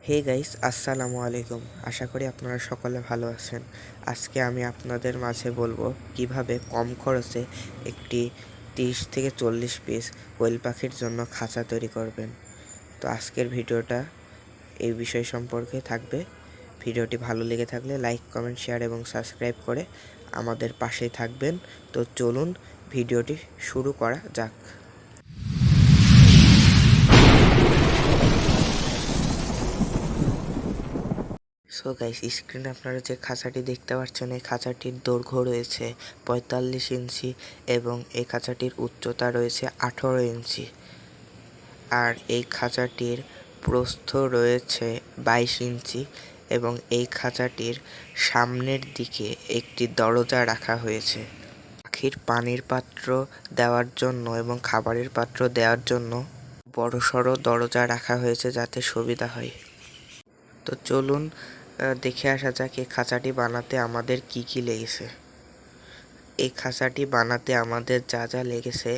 Hey guys, আসসালামু আলাইকুম। আশা করি আপনারা সকলে ভালো আছেন। আজকে আমি আপনাদের মাঝে বলবো কিভাবে কম খরচে একটি 30 থেকে 40 পিস কোয়েল পাখির জন্য খাঁচা তৈরি করবেন। তো আজকের ভিডিওটা এই বিষয় সম্পর্কে থাকবে। ভিডিওটি ভালো লেগে থাকলে লাইক, কমেন্ট, শেয়ার এবং সাবস্ক্রাইব করে আমাদের পাশেই থাকবেন। তো চলুন ভিডিওটি শুরু করা যাক। সো গাইস, স্ক্রিনে আপনারা যে খাঁচাটি দেখতে পাচ্ছেন, এই খাঁচাটির দৈর্ঘ্য রয়েছে 45 ইঞ্চি এবং এই খাঁচাটির উচ্চতা রয়েছে 18 ইঞ্চি। আর এই খাঁচাটির প্রস্থ রয়েছে 22 ইঞ্চি এবং এই খাঁচাটির সামনের দিকে একটি দরজা রাখা হয়েছে পাখির পানির পাত্র দেওয়ার জন্য এবং খাবারের পাত্র দেওয়ার জন্য বড়সড় দরজা রাখা হয়েছে যাতে সুবিধা হয়। তো চলুন দেখে আসা যাক এই খাঁচাটি বানাতে আমাদের কি কি লেগেছে। এই খাঁচাটি বানাতে আমাদের যা যা লেগেছে,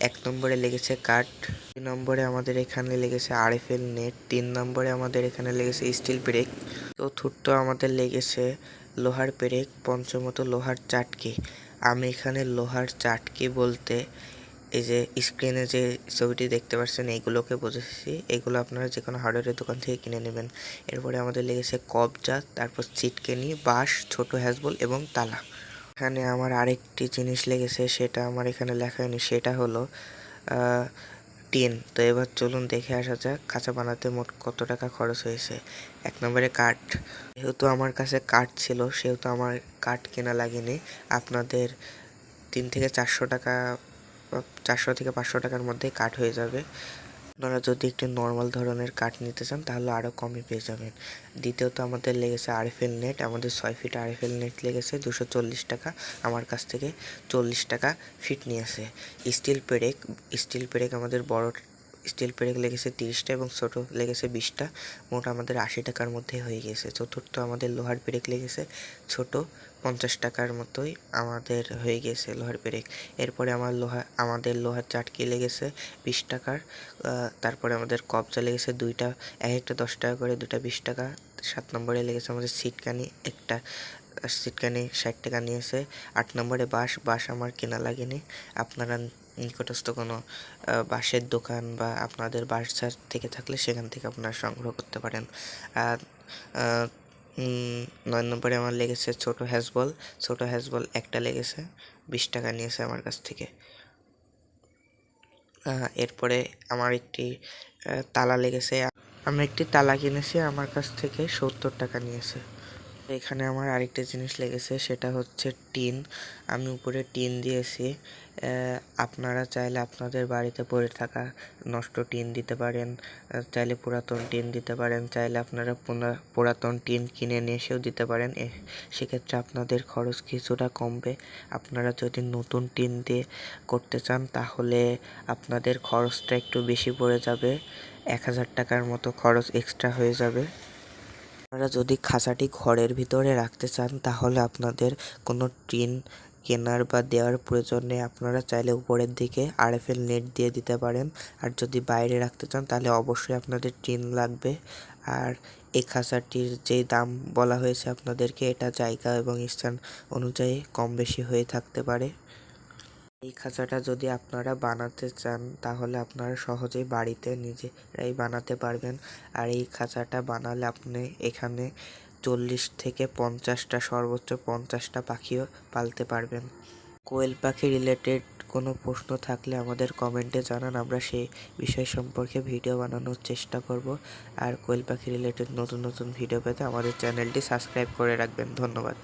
1 নম্বরে লেগেছে কাঠ, 2 নম্বরে আমাদের এখানে লেগেছে আরএফএল নেট, 3 নম্বরে আমাদের এখানে লেগেছে স্টিল পেরেক, চতুর্থ আমাদের লেগেছে লোহার পেরেক, পঞ্চমত লোহার চাটকি। আমি এখানে লোহার চাটকি বলতে এই যে স্ক্রিনে যে ছবিটি দেখতে পাচ্ছেন এইগুলোকে বোঝাচ্ছি। এগুলো আপনারা যে কোনো হার্ডওয়্যারের দোকান থেকে কিনে নেবেন। এরপরে আমাদের লেগেছে কবজা, তারপর ছিটকেনি, বাঁশ, ছোট হ্যাজবল এবং তালা। এখানে আমার আরেকটি জিনিস লেগেছে, সেটা আমার এখানে লেখা হয়নি, সেটা হলো টিন। তো এবার চলুন দেখে আসা যাক খাঁচা বানাতে মোট কত টাকা খরচ হয়েছে। 1 নম্বরে কাঠ। যেহেতু আমার কাছে কাঠ ছিল সেহেতু আমার কাঠ কেনা লাগেনি। আপনাদের 3 থেকে 400 টাকা, 400 থেকে 500 টাকার মধ্যে কাঠ হয়ে যাবে। আপনারা যদি একটু নর্মাল ধরনের কাঠ নিতে চান তাহলে আরও কমে পেয়ে যাবেন। দ্বিতীয়ত আমাদের লেগেছে আরএফএল নেট। আমাদের 6 ফিট আরএফএল নেট লেগেছে 240 টাকা। আমার কাছ থেকে 40 টাকা ফিট নিয়েছে। স্টিল পেরেক আমাদের বড় স্টিল পেরেক লেগেছে 30টা এবং ছোট লেগেছে 20টা। মোট আমাদের 80 টাকার মধ্যে হয়ে গেছে। চতুর্থ আমাদের লোহার পেরেক লেগেছে ছোট, 50 টাকার মতোই আমাদের হয়ে গেছে লোহার পেরেক। এরপরে আমাদের লোহার চাটকি লেগেছে 20 টাকার। তারপরে আমাদের কবজা লেগেছে 2টা, এক একটা 10 টাকা করে, 2টা 20 টাকা। 7 নম্বরে লেগেছে আমাদের ছিটকানি, একটা ছিটকানি 60 টাকা নিয়েছে। 8 নম্বরে বাঁশ আমার কেনা লাগেনি। আপনারা নিকটস্থ কোনো বাঁশের দোকান বা আপনাদের বাসার থেকে থাকলে সেখান থেকে আপনারা সংগ্রহ করতে পারেন। আর 9 নম্বরে আমার লেগেছে ছোট হ্যাজবল একটা লেগেছে, 20 টাকা নিয়েছে আমার কাছ থেকে। এরপরে আমার একটি তালা লেগেছে। আমি একটি তালা কিনেছি, আমার কাছ থেকে 70 টাকা নিয়েছে। এখানে আমার আরেকটা জিনিস লেগেছে, সেটা হচ্ছে টিন। আমি উপরে টিন দিয়েছি। আপনারা চাইলে আপনাদের বাড়িতে পড়ে থাকা নষ্ট টিন দিতে পারেন, চাইলে পুরাতন টিন দিতে পারেন, চাইলে আপনারা পুরাতন টিন কিনে নিয়ে এসেও দিতে পারেন। সেক্ষেত্রে আপনাদের খরচ কিছুটা কমবে। আপনারা যদি নতুন টিন দিয়ে করতে চান তাহলে আপনাদের খরচটা একটু বেশি পড়ে যাবে, 1000 টাকার মতো খরচ এক্সট্রা হয়ে যাবে। আপনারা যদি খাঁচাটি ঘরের ভিতরে রাখতে চান তাহলে আপনাদের কোনো টিন কেনার বা দেওয়ার প্রয়োজন নেই। আপনারা চাইলে উপরের দিকে আরএফএল নেট দিয়ে দিতে পারেন। আর যদি বাইরে রাখতে চান তাহলে অবশ্যই আপনাদের টিন লাগবে। আর এই খাঁচাটির যেই দাম বলা হয়েছে আপনাদেরকে, এটা জায়গা এবং স্থান অনুযায়ী কম বেশি হয়ে থাকতে পারে। এই খাঁচাটা যদি আপনারা বানাতে চান তাহলে আপনারা সহজেই বাড়িতে নিজেরাই বানাতে পারবেন। আর এই খাঁচাটা বানালে আপনি এখানে 40 থেকে 50টা, সর্বোচ্চ 50টা পাখিও পালতে পারবেন। কোয়েল পাখি রিলেটেড কোনো প্রশ্ন থাকলে আমাদের কমেন্টে জানান, আমরা সেই বিষয় সম্পর্কে ভিডিও বানানোর চেষ্টা করব। আর কোয়েল পাখি রিলেটেড নতুন নতুন ভিডিও পেতে আমাদের চ্যানেলটি সাবস্ক্রাইব করে রাখবেন। ধন্যবাদ।